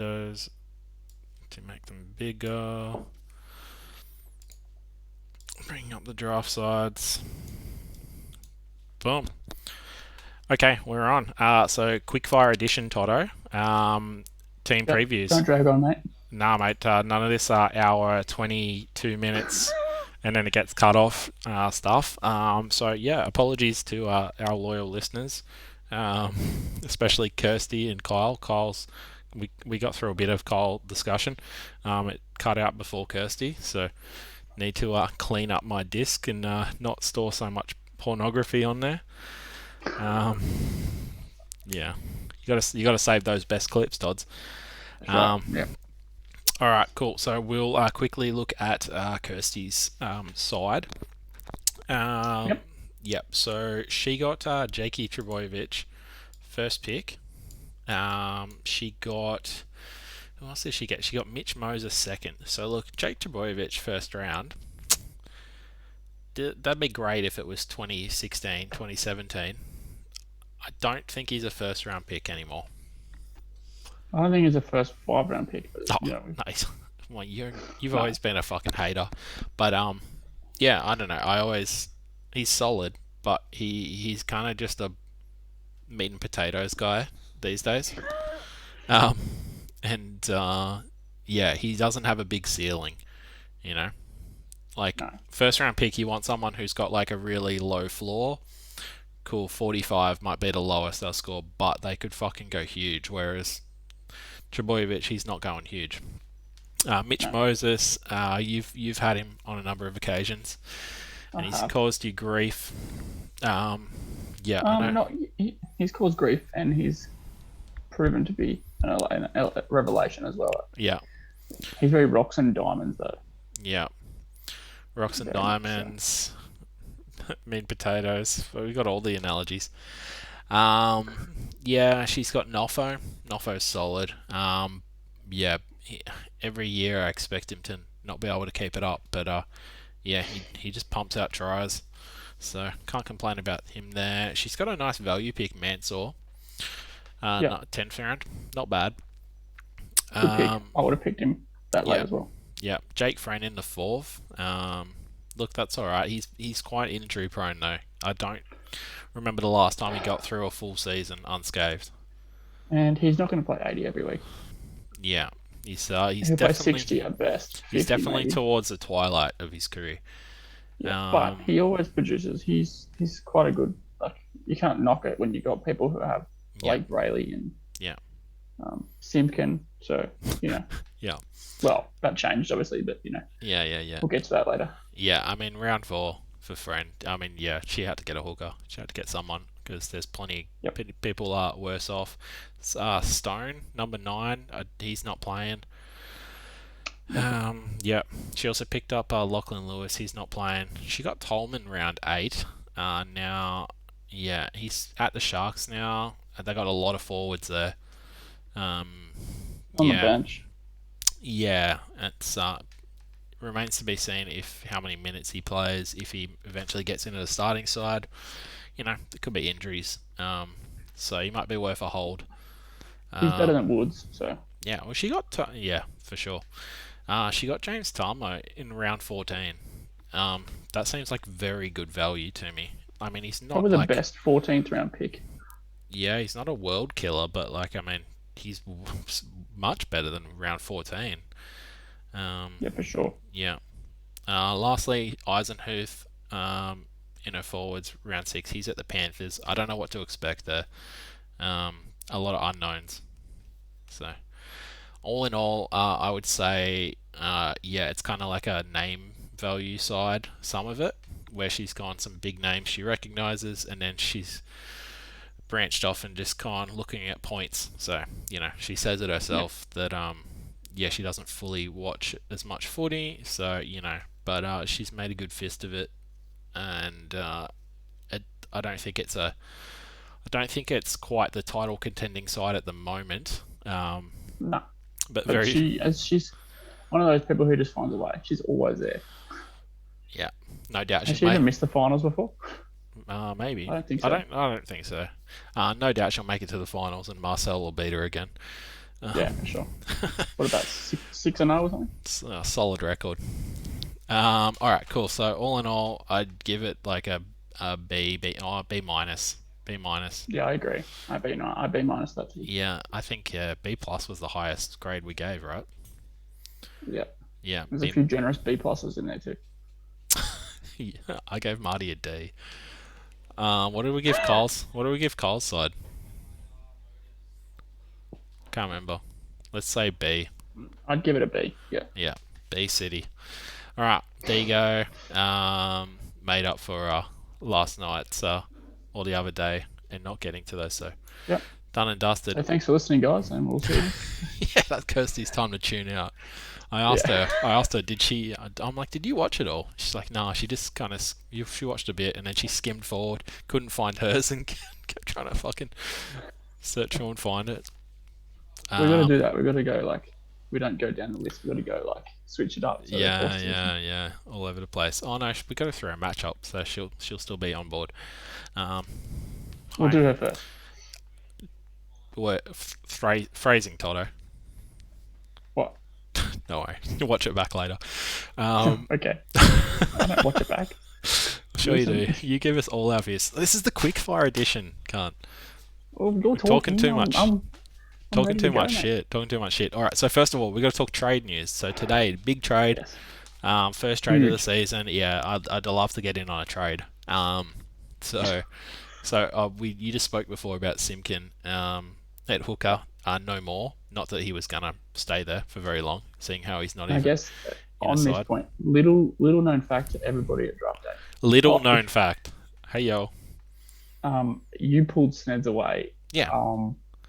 windows to make them bigger. Bringing up the draft sides. Boom. Okay, we're on. So Quickfire edition, Toto. Team Yep. previews. Don't drag on, mate. Nah, mate. None of this hour 22 minutes, and then it gets cut off stuff. So yeah, apologies to our loyal listeners, um, especially Kirsty and Kyle. We got through a bit of Kyle discussion. It cut out before Kirsty, so need to clean up my disc and not store so much pornography on there. Yeah, you gotta save those best clips, Dodds. That's right. Yeah. All right, cool. So we'll quickly look at Kirsty's side. Yep. Yep. So she got Jakey Trebojevic first pick. She got who else did she get? She got Mitch Moses second. So look, Jake Trebojevic first round. That'd be great if it was 2016, 2017. I don't think he's a first round pick anymore. I don't think it's a first 5-round pick. But, Nice. Well, you've always been a fucking hater, but yeah, I don't know. He's solid, but he's kind of just a meat and potatoes guy these days. And yeah, he doesn't have a big ceiling, you know. Like no. First round pick, you want someone who's got like a really low floor. Cool, 45 might be the lowest they'll score, but they could fucking go huge. Whereas Trebojevic, he's not going huge. Mitch Moses, you've had him on a number of occasions, and he's caused you grief. Yeah, I know. He's caused grief, and he's proven to be a revelation as well. Yeah, he's very rocks and diamonds, though. Yeah, rocks and diamonds, mean potatoes. We got all the analogies. Yeah, she's got Nofo. Nofo's solid. Yeah, every year I expect him to not be able to keep it up, but yeah, he just pumps out tries, so can't complain about him there. She's got a nice value pick, Mansour. 10th round, not bad. Good pick. I would have picked him that late as well. Yeah, Jake Frayne in the 4th. Look, that's all right. He's quite injury prone though. I don't remember the last time he got through a full season unscathed. And he's not going to play 80 every week. Yeah, he's He'll play 60 at best. He's definitely maybe towards the twilight of his career. Yeah, but he always produces. He's quite a good. Like, you can't knock it when you got people who have Blake Brayley and Simpkin. So yeah. Well, that changed obviously, but Yeah. We'll get to that later. Yeah, I mean round 4 for Friend. I mean, yeah, she had to get a hooker. She had to get someone because there's plenty people are worse off. Stone, number 9, he's not playing. Yeah, she also picked up Lachlan Lewis. He's not playing. She got Tolman round 8. Now, yeah, he's at the Sharks now. They got a lot of forwards there. On the bench. Yeah, it's remains to be seen how many minutes he plays. If he eventually gets into the starting side, there could be injuries. So he might be worth a hold. He's better than Woods, so yeah. Well, she got for sure. She got James Tarmo in round 14. That seems like very good value to me. I mean, he's not probably the best 14th round pick. Yeah, he's not a world killer, but he's much better than round 14. Yeah, for sure. Yeah. Lastly, Eisenhuth in her forwards, round 6. He's at the Panthers. I don't know what to expect there. A lot of unknowns. So, all in all, I would say, it's kind of like a name value side, some of it, where she's gone some big names she recognises, and then she's branched off and just gone looking at points. So, she says it herself that, she doesn't fully watch as much footy, so, but she's made a good fist of it, and I don't think it's quite the title contending side at the moment. No. But she's one of those people who just finds a way. She's always there. Yeah, no doubt. Has she even missed the finals before? Maybe. I don't think so. I don't think so. No doubt she'll make it to the finals, and Marcel will beat her again. Yeah, for sure. What about 6-0 or something? It's a solid record. All right, cool. So all in all, I'd give it like a B minus, B minus. Yeah, I agree. I B minus that too. Yeah, I think B plus was the highest grade we gave, right? Yeah, Yeah, there's a B. few generous B pluses in there too. Yeah, I gave Marty a D. What did we give Coles? What did we give Coles side? Can't remember. Let's say B. I'd give it a B. Yeah. Yeah, B City. All right, there you go. Made up for last night's or the other day and not getting to those. So Yeah. done and dusted. So thanks for listening, guys, and we'll see you. Yeah, that's Kirsty's time to tune out. I asked Yeah. her. I asked her, did she? I'm like, did you watch it all? She's like, no. She just kind of she watched a bit and then she skimmed forward, couldn't find hers, and kept trying to fucking search for and find it. We got to Um, do that. We got to go like we don't go down the list. We got to go like switch it up. So they're yeah, forced to listen. yeah, yeah, all over the place. Oh no, we got to throw a match up, so she'll still be on board. Um, We'll hi. do her first. What phrasing, Toto? What? No worry, you'll watch it back later. Okay. I don't watch it back. Sure you Listen. do. You give us all our views. This is the quickfire edition, can't. Well, you're We're talking talking. too much. I'm Talking ready to too go, much mate. shit. Talking too much shit. All right. So first of all, we got to talk trade news. So today, big trade. Yes. First trade of the Huge. season. Yeah, I'd love to get in on a trade. So we you just spoke before about Simkin. At hooker. No more. Not that he was gonna stay there for very long, seeing how he's not I even guess in a on this side. point, little known fact to everybody at draft day. Little Oh, known if fact. Hey yo. you pulled Sneds away Yeah.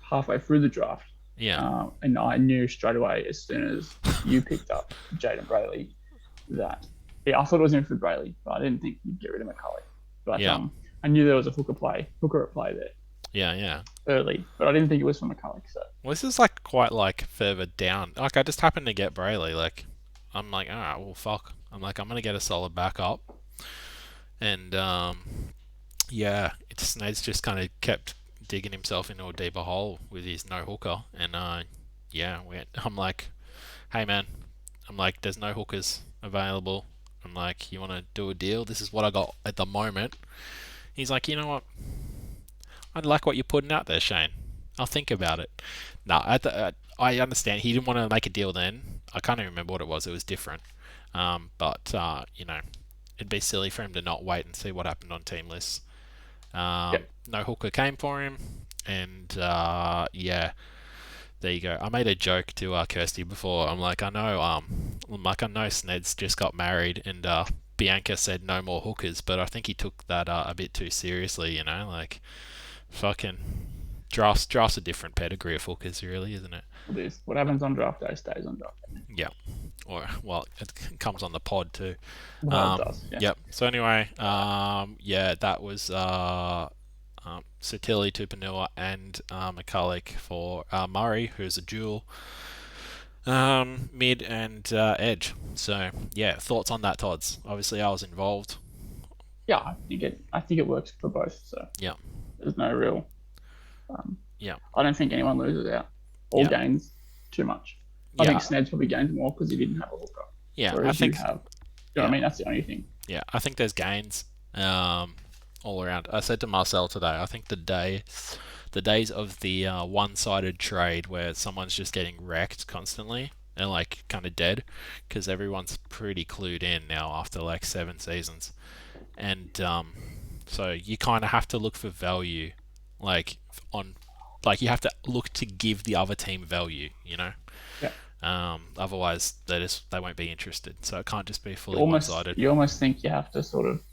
halfway through the draft, Yeah. and I knew straight away as soon as you picked up Jaden Brayley that yeah, I thought it was in for Brayley, but I didn't think you'd get rid of McCullough. But Yeah. I knew there was a hooker at play there Yeah. Yeah. early, but I didn't think it was for McCullough. So Well, this is like quite like further down. Like I just happened to get Brayley. Like I'm like, all right, well, fuck. I'm like, I'm gonna get a solid backup, and yeah, it's Snade's just kind of kept digging himself into a deeper hole with his no hooker, and yeah, I'm like, hey man, I'm like, there's no hookers available. I'm like, you want to do a deal? This is what I got at the moment. He's like, you know what? I like what you're putting out there, Shane. I'll think about it. No, I understand. He didn't want to make a deal then. I can't even remember what it was. It was different. But you know, it'd be silly for him to not wait and see what happened on team lists. yeah, No hooker came for him, and yeah, there you go. I made a joke to Kirsty before. I know Sned's just got married, and Bianca said no more hookers, but I think he took that a bit too seriously. You know, like fucking draft's a different pedigree of hookers, really, isn't it? it is. What happens on draft day stays on draft day. Yeah. Or well, it comes on the pod too. Well, it does. Yeah. Yep. So anyway, yeah, that was Satili, Tupanua, and McCulloch for Murray, who's a dual mid and edge. So yeah, thoughts on that, Todd's? Obviously, I was involved. Yeah, I think it works for both. So Yeah. there's no real. Um, Yeah. I don't think anyone loses out or Yeah. gains too much. I Yeah. think Sneds probably gains more because he didn't have a hooker, Yeah. I whereas you think. have. You know what Yeah. I mean? That's the only thing. Yeah. I think there's gains. All around. I said to Marcel today, I think the days of the one-sided trade where someone's just getting wrecked constantly and like kind of dead, because everyone's pretty clued in now after like 7 seasons, and so you kind of have to look for value, like on, like you have to look to give the other team value, you know. Yeah. Otherwise, they won't be interested. So it can't just be You fully almost one-sided. you almost think you have to sort of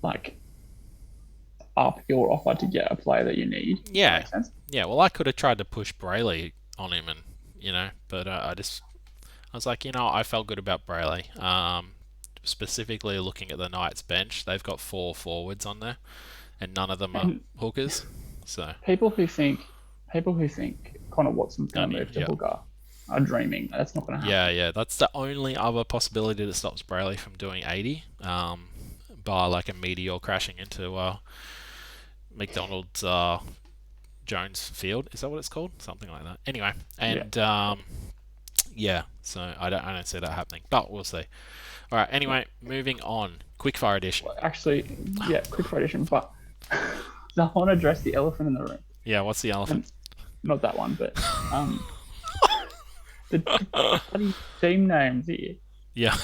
like up your offer to get a player that you need. Does that Yeah, make sense? yeah. Well, I could have tried to push Brayley on him, and but I was like, I felt good about Brayley. Specifically looking at the Knights bench, they've got 4 forwards on there, and none of them are And hookers. So people who think Connor Watson's going to only move to yeah, hooker are dreaming. That's not going to happen. yeah. That's the only other possibility that stops Brayley from doing 80. By like a meteor crashing into McDonald's Jones Field. Is that what it's called? Something like that. Anyway, Yeah. and yeah, so I don't see that happening, but we'll see. All right. Yeah. Anyway, moving on. Quickfire edition. Well, actually, yeah, quick edition, but I want to address the elephant in the room, Yeah. What's the elephant? and not that one, but um, the bloody team names here. Yeah.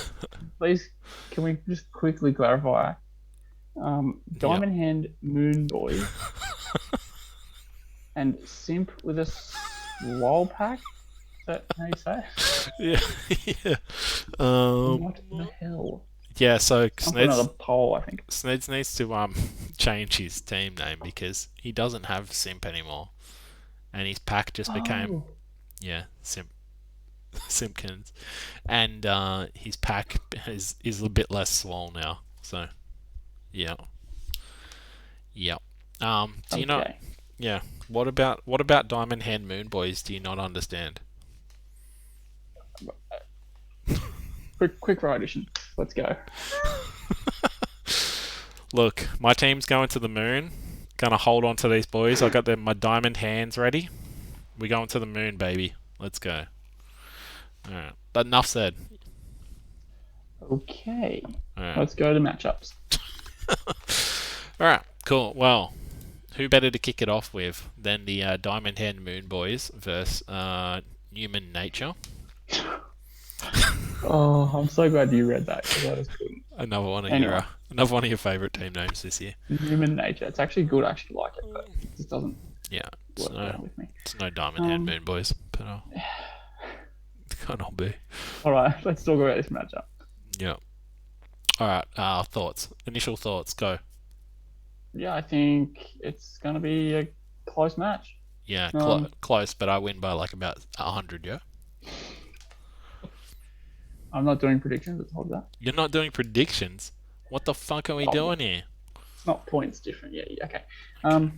Please, can we just quickly clarify? Yep. Diamond Hand Moon Boy and Simp with a swole pack. Is that how you say Yeah. Yeah. it? Um. What the hell? Yeah. So I'll put another poll, I think. Sneds needs to change his team name because he doesn't have Simp anymore, and his pack just became Oh, yeah Simpkins, and his pack is a bit less swole now. So yeah, yeah. Do you not? okay. Yeah. What about Diamond Hand Moon Boys? Do you not understand? Quick ride edition. Let's go. Look, my team's going to the moon. Gonna hold on to these boys. I got my diamond hands ready. We going to the moon, baby. Let's go. All right. But enough said. Okay. All right. Let's go to matchups. All right. Cool. Well, who better to kick it off with than the Diamond Hand Moon Boys versus Human Nature? Oh, I'm so glad you read that because I just couldn't. Anyway, Another one of your favorite team names this year. human nature. It's actually good. I actually like it, but it just doesn't Yeah. work well with me. It's no Diamond Hand Um, Moon Boys, but it can't all be. all right, let's talk about this matchup. Yeah. All right. Thoughts. Initial thoughts. Go. Yeah, I think it's going to be a close match. Yeah, Um, close, but I win by like about 100. Yeah. I'm not doing predictions. I told you that. You're not doing predictions. What the fuck are we Oh, doing here? it's not points different. Yeah, yeah, okay. Okay.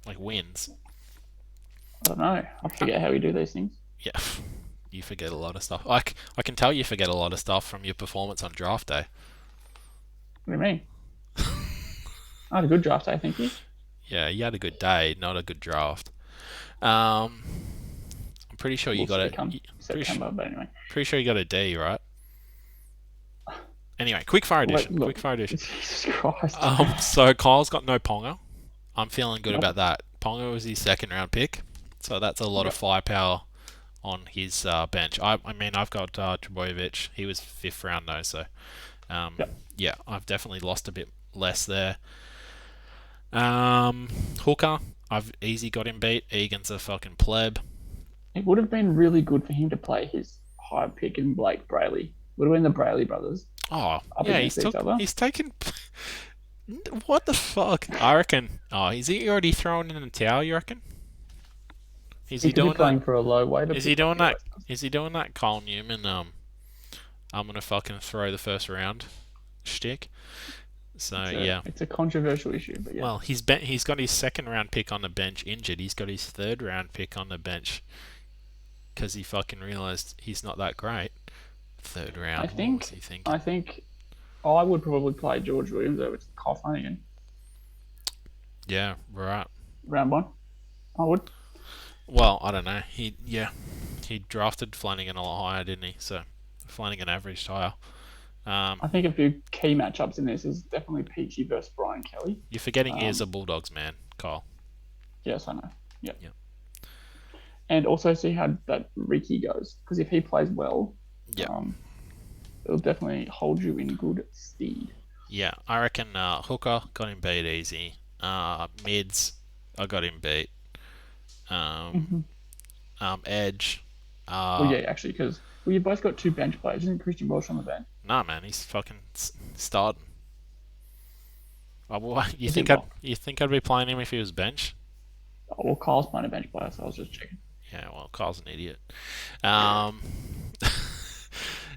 Like wins. I don't know. I forget how we do these things. Yeah. You forget a lot of stuff. I can tell you forget a lot of stuff from your performance on draft day. What do you mean? I had a good draft day, thank you. Yeah, you had a good day, not a good draft. Um, I'm pretty sure you We'll got see it. come Pretty, September, but anyway. pretty sure you got a D, right? Anyway, quickfire edition. Look, Quickfire edition. Jesus Christ. So Kyle's got no Ponga. I'm feeling good Nope. about that. Ponga was his second round pick, so that's a lot of Yep. firepower on his bench. I mean, I've got Trbojevic. He was fifth round though, so Yep. yeah, I've definitely lost a bit less there. Hooker, I've easy got him beat. Egan's a fucking pleb. It would have been really good for him to play his high pick in Blake Brayley. Would have been the Brayley brothers Oh up yeah, against each other. he's taken. What the fuck? I reckon. Oh, is he already throwing in the towel? You reckon? Is He he could be doing playing that? for a low weight. Is he doing that? Is he doing that? Cole Newman. I'm gonna fucking throw the first round shtick. So yeah. It's a controversial issue, but yeah. Well, he's got his second round pick on the bench injured. He's got his third round pick on the bench because he fucking realised he's not that great. Third round. What was he thinking? I think I would probably play George Williams over to Kyle Flanagan. Yeah, right. Round one. I would. Well, I don't know. He drafted Flanagan a lot higher, didn't he? So Flanagan averaged higher. I think a few key matchups in this is definitely Peachy versus Brian Kelly. You're forgetting he is a Um, Bulldogs man, Kyle. yes, I know. Yeah. Yeah. And also see how that Ricky goes, because if he plays well, Yeah. it'll definitely hold you in good stead. Yeah, I reckon Hooker got him beat easy. Mids, I got him beat. Um, Edge. Well, yeah, actually, because you both got two bench players. Isn't Christian Welsh on the bench? Nah, man, he's fucking starting. Oh, well, Is he not? you think I'd be playing him if he was bench? Oh, well, Kyle's playing a bench player, so I was just checking. Yeah, well, Kyle's an idiot. Um,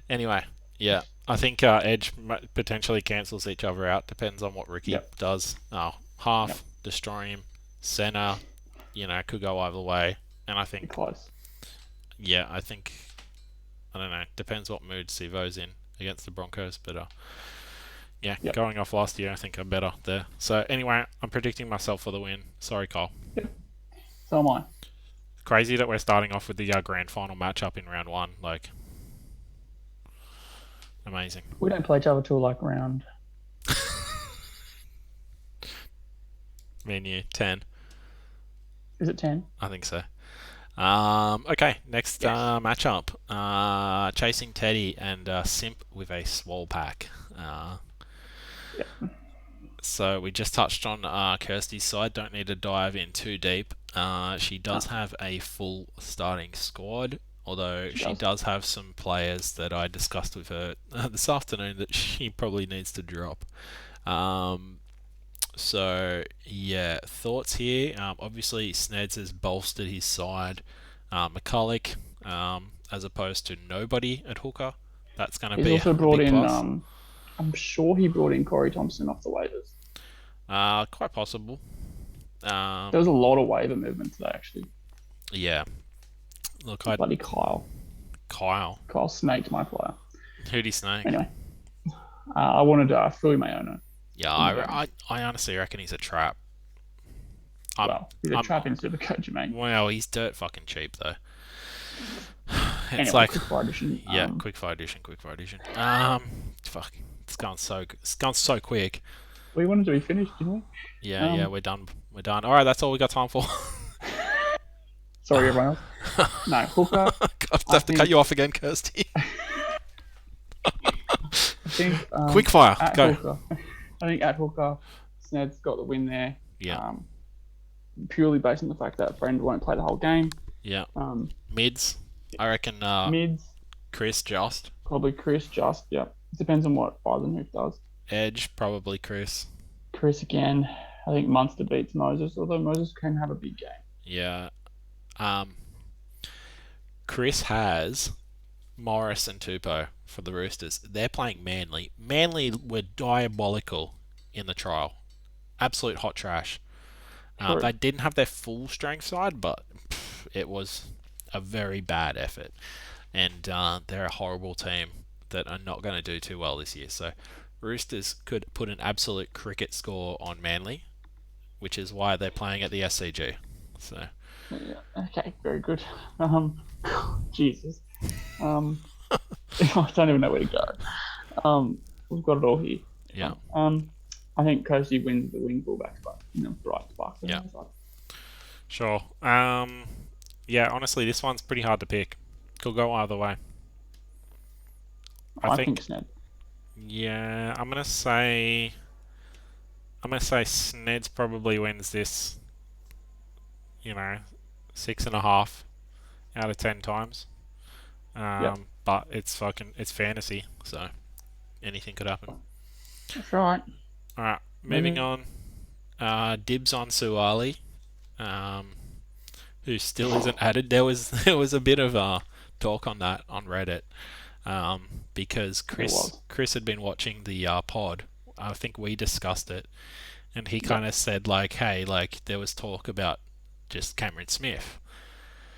anyway, yeah, I think Edge potentially cancels each other out. Depends on what Ricky Yep. does. Oh, half Yep. destroy him. Center, could go either way. And I Be think, close. yeah, I don't know. Depends what mood Sivo's in against the Broncos, but yeah, Yep. going off last year, I think I'm better there. So anyway, I'm predicting myself for the win. Sorry, Cole. Yep. So am I. Crazy that we're starting off with the grand final matchup in round one. Like, amazing. We don't play each other till like round. Menu 10. Is it 10? I think so. Okay, next Yes. matchup. Chasing Teddy and Simp with a swole pack. Yeah. So we just touched on Kirsty's side. Don't need to dive in too deep. She does No, have a full starting squad, although she she does. does have some players that I discussed with her this afternoon that she probably needs to drop. Um, so yeah, thoughts here. Obviously, Sneds has bolstered his side. McCulloch, as opposed to nobody at hooker. That's going to He's be also a brought big in. plus. I'm sure he brought in Corey Thompson off the waivers. Quite possible. There was a lot of waiver movement today, actually. Yeah. Look, I Bloody Kyle. Kyle. Kyle snaked my player. Who'd he snake? Anyway, I wanted Philly Mayono Yeah, in the game. I honestly reckon he's a trap. I'm Well, he's a I'm trap in Supercoach, mate. well, he's dirt fucking cheap though. It's Anyway, like quick fire edition. yeah, quickfire edition, quickfire edition. Fuck, it's gone so quick. We wanted to be finished, didn't we? Yeah, we're done. We're done. All right, that's all we got time for. Sorry, everyone else. No, hooker. I I have to cut think. you off again, Kirsty. I think Quickfire, at go. hooker. I think at hooker, Sned's got the win there. Yeah, Purely based on the fact that Friend won't play the whole game. yeah. Um, Mids, I reckon. Mids, Chris just. probably Chris. Just yeah, it depends on what Eisenhuth does. Edge, probably Chris. Chris again. I think Munster beats Moses, although Moses can have a big game. Yeah. Um, Chris has Morris and Tupou for the Roosters. They're playing Manly. Manly were diabolical in the trial. Absolute hot trash. True. They didn't have their full strength side, but it was a very bad effort. And they're a horrible team that are not going to do too well this year. So Roosters could put an absolute cricket score on Manly, which is why they're playing at the SCG. So Yeah. Okay. Very good. Jesus. I don't even know where to go. We've got it all here. yeah, I think Coasty wins the wing fullback spot. Bright spark. yeah, sure. Yeah, honestly, this one's pretty hard to pick. Could go either way. I I think think. Sned. Yeah, I'm gonna say Sneds probably wins this. 6.5 out of 10 times. Yep. But it's fantasy, so anything could happen. That's right. All right, moving on. Dibs on Suwali, who still isn't added. There was a bit of talk on that on Reddit, because Chris had been watching the pod. I think we discussed it, and he kind of said like, "Hey, like there was talk about just Cameron Smith."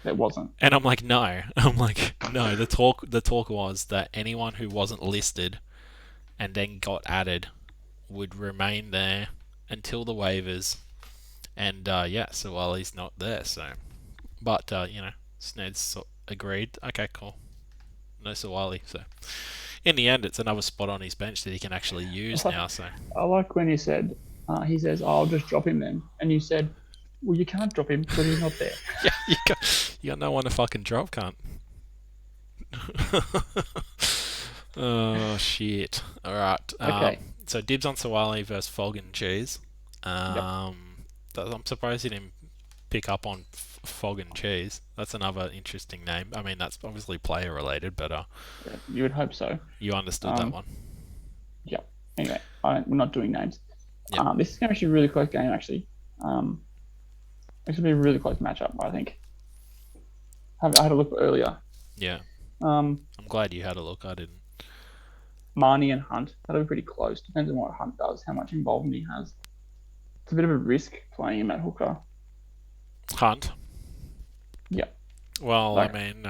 It wasn't. And I'm like, no. I'm like, no. The talk was that anyone who wasn't listed and then got added would remain there until the waivers. And so while he's not there, but Sned's agreed. Okay, cool. No Sawali. So in the end, it's another spot on his bench that he can actually use now. So I like when you said, he says, I'll just drop him then. And you said, well, you can't drop him because he's not there. yeah, you got no one to fucking drop, cunt. Oh shit! All right. Okay. So dibs on Sawali versus Fog and Cheese. Yep. I'm surprised he didn't pick up on Fog and Cheese. That's another interesting name. I mean, that's obviously player related, but Yeah, you would hope so. you understood that one. Yeah. Anyway, we're not doing names. Yep. This is actually a really close game, actually. It's going to be a really close matchup, I think. I had a look earlier. Yeah. Um, I'm glad you had a look. I didn't. Marnie and Hunt, that'll be pretty close. Depends on what Hunt does, how much involvement he has. It's a bit of a risk playing him at hooker. Hunt. Yeah. Well, Like- I mean,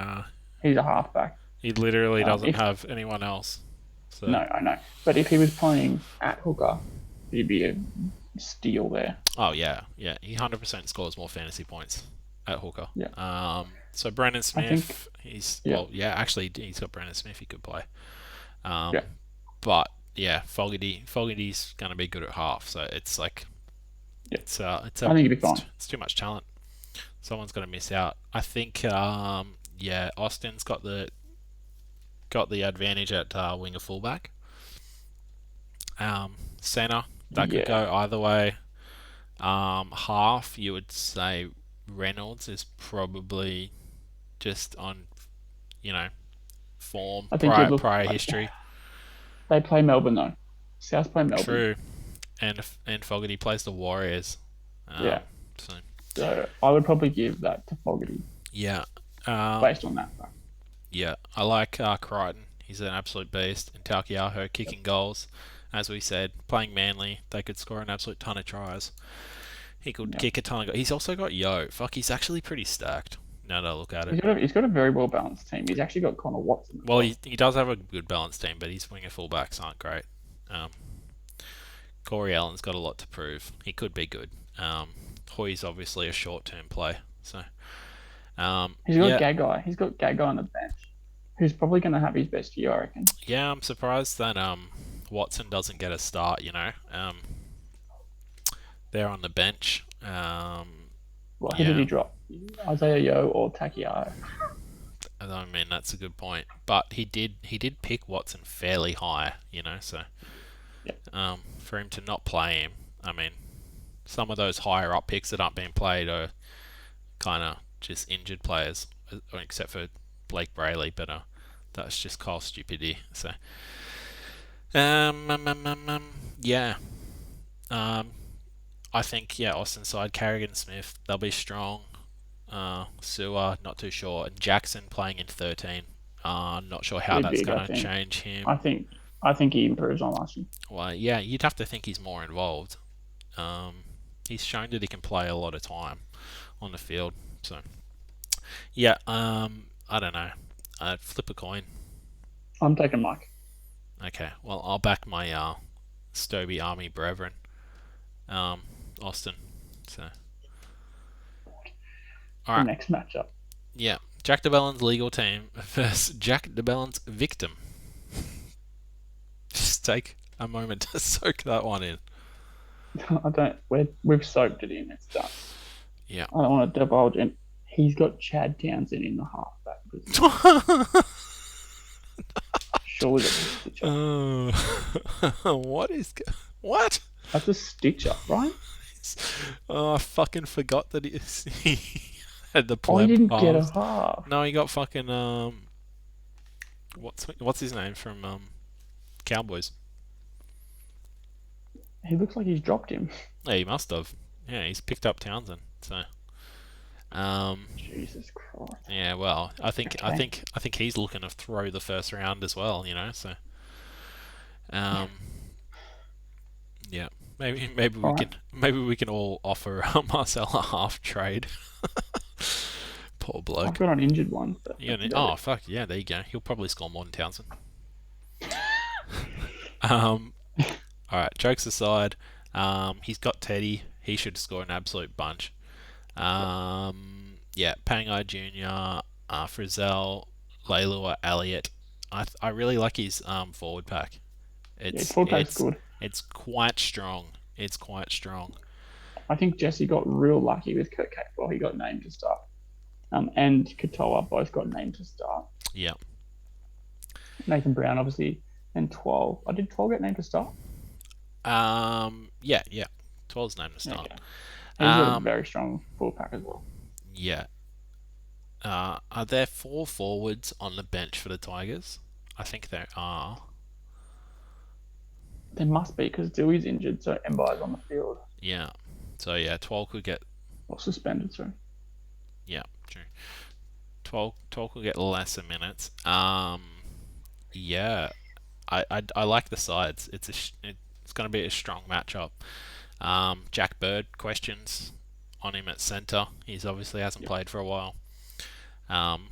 He's a halfback. he literally doesn't if- have anyone else. So No, I know. But if he was playing at hooker, he'd be a steal there. Oh yeah. He 100% scores more fantasy points at hooker. Yeah. So Brendan I think, Smith, he's yeah, well, yeah, actually he's got Brendan Smith. He could play. Um, yeah. but yeah, Fogarty's going to be good at half. So it's like Yeah. it's I a think he'd be fine. it's too much talent. Someone's going to miss out. I think yeah, Austin's got the advantage at winger fullback. Center that could Yeah. go either way. Half you would say Reynolds is probably just on you know form I think you'd look prior like history. they play Melbourne though. South play Melbourne. True, and Fogarty plays the Warriors. Yeah. Um, so So I would probably give that to Fogarty yeah, um, based on that fact. yeah, I like Crichton. He's an absolute beast. And Talkiaho Yep. kicking goals, as we said, playing Manly, they could score an absolute ton of tries. He could Yep. kick a ton of goals. He's also got Yo. Fuck, he's actually pretty stacked. Now that I look at it. He's got a very well balanced team. He's actually got Connor Watson as Well, well. he does have a good balanced team, but his winger fullbacks aren't great. Um, Corey Allen's got a lot to prove. He could be good. Hoy's obviously a short-term play. So, He's got yeah, Gagai. He's got Gagai on the bench, who's probably going to have his best year, I reckon. yeah, I'm surprised that Watson doesn't get a start. They're on the bench. Well, who did Yeah, he drop? Isaiah Yo or Takiao? I mean that's a good point. But he did pick Watson fairly high. So Yeah. for him to not play him, I mean, some of those higher up picks that aren't being played are kind of just injured players, except for Blake Brayley. But that's just Kyle's stupidity. So yeah. Um, I think yeah, Austin side, Carrigan Smith, they'll be strong. Sewer, not too sure. And Jackson playing in 13. Not sure how Pretty that's big, I going to think. change him. I think I think he improves on last year. Well, yeah, you'd have to think he's more involved. Um, he's shown that he can play a lot of time on the field. So, yeah, I don't know. I'd flip a coin. I'm taking Mike. Okay, well, I'll back my Stoby Army brethren, um, Austin. So, all The right, next matchup. yeah, Jack DeBellin's legal team versus Jack DeBellin's victim. Just take a moment to soak that one in. I don't. We've soaked it in. It's done. Yeah. I don't want to divulge. And he's got Chad Townsend in the halfback position. Surely that's a stitch up. What is what? That's a stitch up, right? Oh, I fucking forgot that he had the Oh, he pleb didn't get a halves. half. No, he got fucking what's his name from Cowboys? He looks like he's dropped him. Yeah, he must have. Yeah, he's picked up Townsend. So, um, Jesus Christ. yeah. Well, Okay. I think he's looking to throw the first round as well. So, um, yeah. All right. Maybe we can all offer Marcel a half trade. Poor I've bloke. got an injured one, but Yeah. that's about Oh it. fuck yeah. There you go. He'll probably score more than Townsend. Um. All right. Jokes aside, he's got Teddy. He should score an absolute bunch. Yep. Yeah. Pangai Junior, Frizzell, Leilua, Elliott. I really like his forward pack. Yeah, his It's full pack's it's good. it's quite strong. It's quite strong. I think Jesse got real lucky with Kurt Capewell. He got named to start. And Katoa both got named to start. Yeah. Nathan Brown, obviously, and 12. I did 12 get named to start? Yeah, yeah. 12's name to start. Okay. He's got a Um, very strong full pack as well. yeah. Are there four forwards on the bench for the Tigers? I think there are. There must be because Dewey's injured, so Mbai's on the field. Yeah. So yeah, 12 could get Or suspended, sorry. yeah, true. 12 could get lesser minutes. Yeah. I like the sides. It's going to be a strong matchup. Jack Bird questions on him at centre. He's obviously hasn't Yep. played for a while. Um,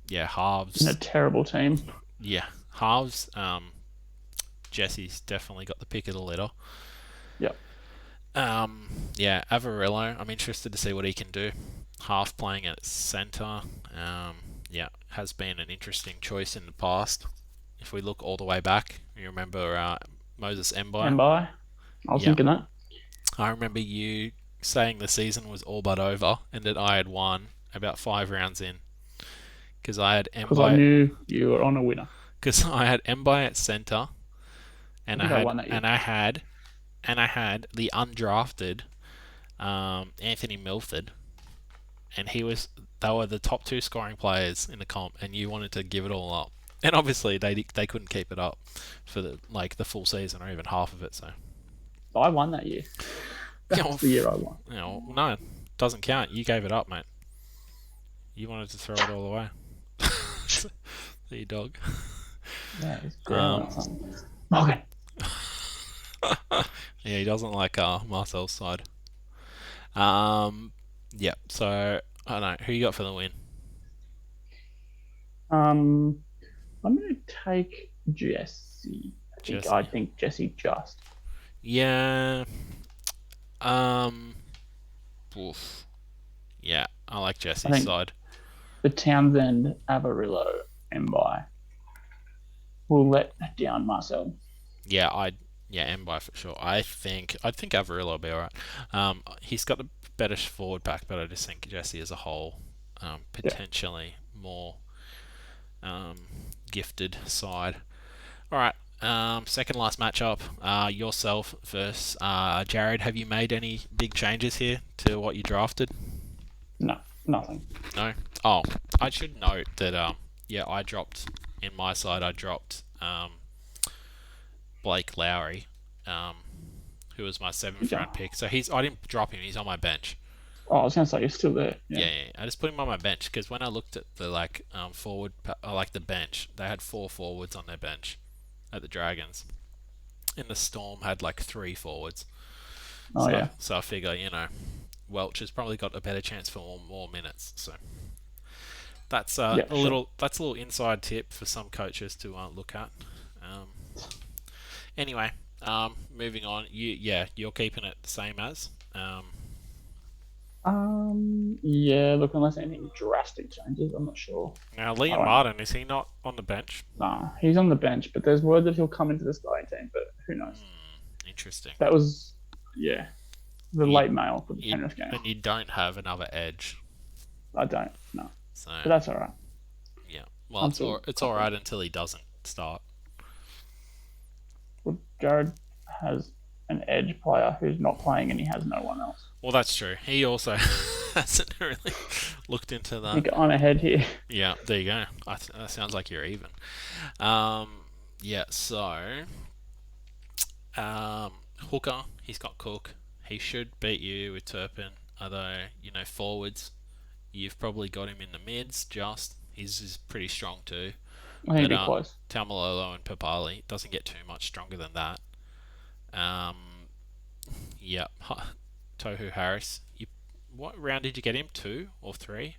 yeah, In a halves. terrible team. Yeah, halves. Jesse's definitely got the pick of the litter. Yep. Yeah, Avarillo. I'm interested to see what he can do. half playing at centre. Yeah, has been an interesting choice in the past. If we look all the way back, you remember Moses Mbai? And by, I was Yeah, thinking that I remember you saying the season was all but over and that I had won about 5 rounds in because I had because I Mbai knew you were on a winner. because I had Mbai at centre I and I think I had won that year. and I had and I had the undrafted Anthony Milford, and they were the top two scoring players in the comp, and you wanted to give it all up. And obviously they couldn't keep it up for the full season or even half of it. So I won that year. you know, That's the year I won. no, doesn't count. You gave it up, mate. You wanted to throw it all away. There you dog. Yeah, he's Um, growling or something. Morgan. yeah, he doesn't like Marcel's side. Um, yeah. So I don't know who you got for the win. Um, I'm gonna take Jesse. I Jesse. think Jesse just. Yeah. Um. Oof. Yeah, I like I Jesse's think side. the Townsend, Avarillo, and by will let down Marcel. Yeah, Mbai for sure. I think Avarillo will be alright. He's got the better forward pack, but I just think Jesse as a whole, Yeah. potentially more um, gifted side. All right. Second last matchup. Yourself versus Jared. Have you made any big changes here to what you drafted? No, nothing. No. Oh, I should note that. Yeah, I dropped in my side. I dropped Blake Lowry, um, who was my seventh Yeah. round pick. So I didn't drop him. He's on my bench. Oh, I was gonna say you're still there. Yeah, Yeah. yeah, yeah. I just put him on my bench because when I looked at the forward, like the bench, they had 4 forwards on their bench at the Dragons, and the Storm had like 3 forwards. Oh So yeah. so I figure Welch has probably got a better chance for more minutes. So that's Yeah, sure. a little inside tip for some coaches to look at. Um, anyway, moving on. You're keeping it the same as. Yeah. Look, unless anything drastic changes, I'm not sure. Now I Liam won't. Martin, is he not on the bench? Nah, he's on the bench, but there's word that he'll come into the starting team. But who knows? Interesting. That was, yeah, the You, late mail for the you Penrith game. and you don't have another edge, I don't. No, so but that's all right. yeah. Well, Until it's all confident. right until he doesn't start. Well, Jared has an edge player who's not playing, and he has no one else. Well, that's true. He also hasn't really looked into I that. think I'm ahead here. Yeah, there you go. That sounds like you're even. Um, yeah. So, hooker, he's got Cook. He should beat you with Turpin. Although forwards, you've probably got him in the mids. Just he's pretty strong too. I think it'd But be close. Taumalolo and Papali doesn't get too much stronger than that. Um, yeah, Tohu Harris. What round did you get him? 2 or 3?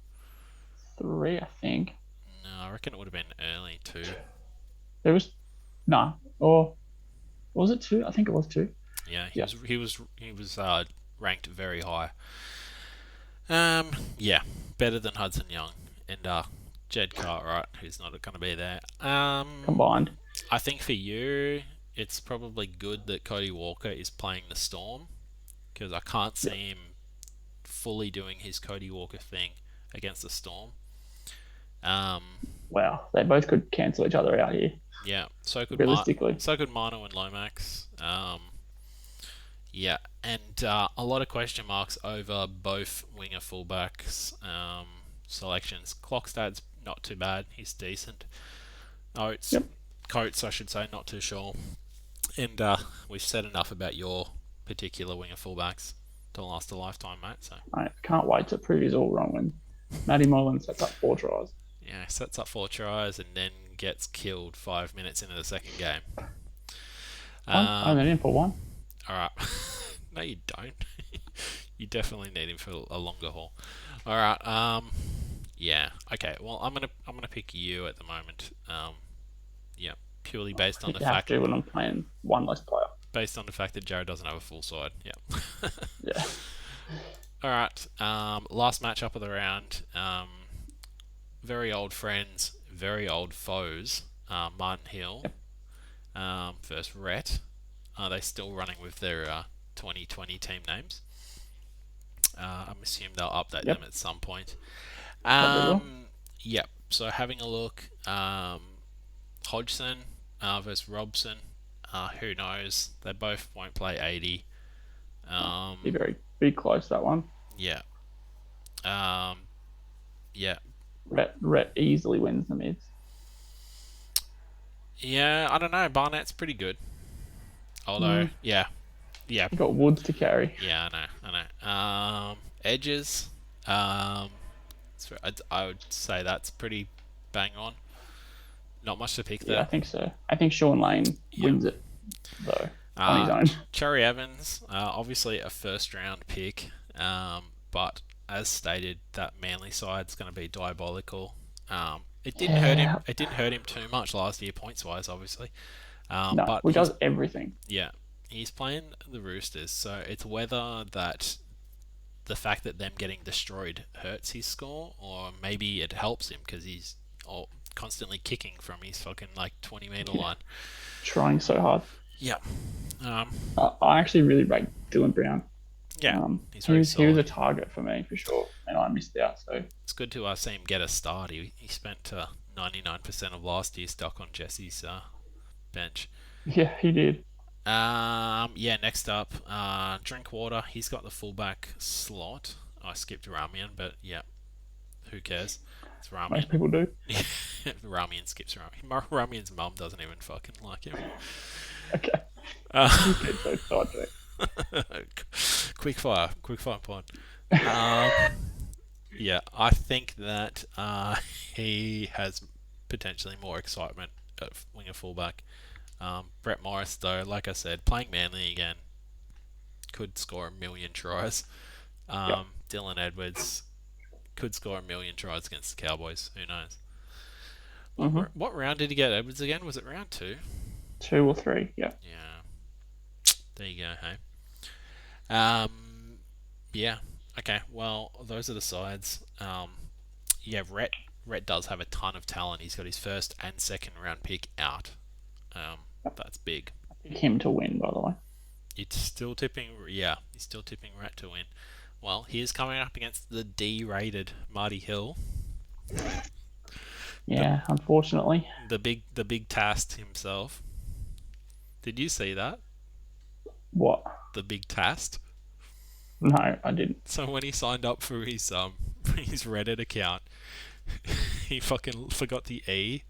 3, I think. No, I reckon it would have been early 2. There was no, or was it 2? I think it was 2. Yeah, Yeah. he was ranked very high. Yeah, better than Hudson Young and Jed Cartwright, who's not going to be there. Combined. I think for you, it's probably good that Cody Walker is playing the Storm because I can't Yeah. see him fully doing his Cody Walker thing against the Storm. Um, Wow, they both could cancel each other out here. yeah, Realistically, so could Mano and Lomax. Yeah, and a lot of question marks over both winger fullbacks selections. Clockstad's not too bad; he's decent. Oates, yep. Coates, I should say, not too sure. And we've said enough about your particular winger fullbacks to last a lifetime, mate. So I can't wait to prove he's all wrong when Matty Mullins sets up 4 tries. yeah, sets up 4 tries and then gets killed 5 minutes into the second game. I only need him for 1. All right. No, you don't. You definitely need him for a longer haul. All right. Yeah. Okay. Well, I'm gonna pick you at the moment. Yeah. Purely I based on think the you have fact to when I'm playing one less player. that Jared doesn't have a full side. Yeah. Yeah. All right. Last matchup of the round. Very old friends, very old foes. Martin Hill Yep. versus Rhett. Are they still running with their 2020 team names? I'm assuming they'll update them Yep. at some point. Probably will. Yep. So having a look, Hodgson versus Robson. Who knows? They both won't play 80. Be Um, very close that one. yeah. Um, yeah. Rhett easily wins the mids. Yeah. I don't know. Barnett's pretty good. Although, Mm, yeah. Yeah. you got Woods to carry. Yeah. I know. I know. Edges. Um, I would say that's pretty bang on. Not much to pick Yeah, I there. think so. I think Sean Lane Yeah. wins it though on his Uh, own. Cherry Evans, obviously a first round pick, but as stated, that Manly side's going to be diabolical. It didn't hurt him. Yeah. It didn't hurt him too much last year, points wise, obviously. No, But he does everything. yeah, he's playing the Roosters, so it's whether that the fact that them getting destroyed hurts his score, or maybe it helps him because he's constantly kicking from his fucking like 20-meter Yeah, line. trying so hard. Yeah. Um, I actually really rate Dylan Brown. yeah, he's He very was a solid. target for me for sure, and I missed out. So It's good to see him get a start. He spent 99% of last year stuck on Jesse's bench. yeah, he did. Yeah, next up, Drinkwater. He's got the fullback slot. I skipped Ramian, but yeah, who cares? It's Ramian. Most people do. Ramian skips Ramian. Ramian's mum doesn't even fucking like him. Okay, Uh, you get so sidetracked. quickfire pod. Um, yeah, I think that he has potentially more excitement at winger fullback. Brett Morris, though, like I said, playing Manly again, could score a million tries. Yep. Dylan Edwards could score a million tries against the Cowboys. Who knows? Mm-hmm. What round did he get Edwards again? Was it round two? 2 or 3. Yeah. Yeah. There you go. Hey. Um. Yeah. Okay. Well, those are the sides. Yeah. Rhett does have a ton of talent. He's got his first and second round pick out. Um. That's big. Pick him to win, by the way. It's still tipping. Yeah. He's still tipping Rhett to win. Well, he is coming up against the D-rated Marty Hill, the Yeah, unfortunately. the big Tast himself. Did you see that? What? The big Tast. No, I didn't. So when he signed up for his his Reddit account, he fucking forgot the E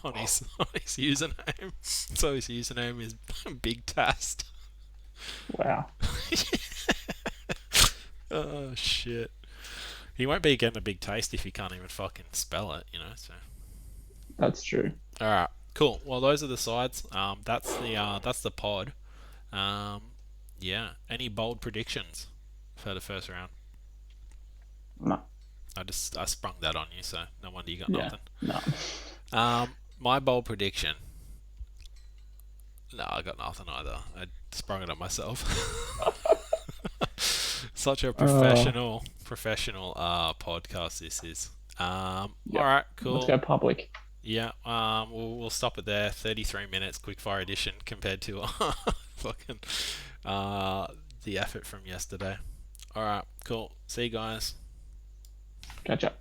on his on his username. So his username is Big Tast. Wow, Oh shit. He won't be getting a big taste if he can't even fucking spell it, you know. So that's true. all right, cool. Well, those are the sides. That's the pod. Um, yeah. Any bold predictions for the first round? No. I sprung that on you, so no wonder you got Yeah. nothing. No. My bold prediction. No, I got nothing either. I sprung it on myself. Such a Uh, professional podcast this is. All yep. right, Let's cool. go public. Yeah, we'll stop it there. 33 minutes, quickfire edition compared to fucking uh, the effort from yesterday. All right, cool. See you guys. Catch up.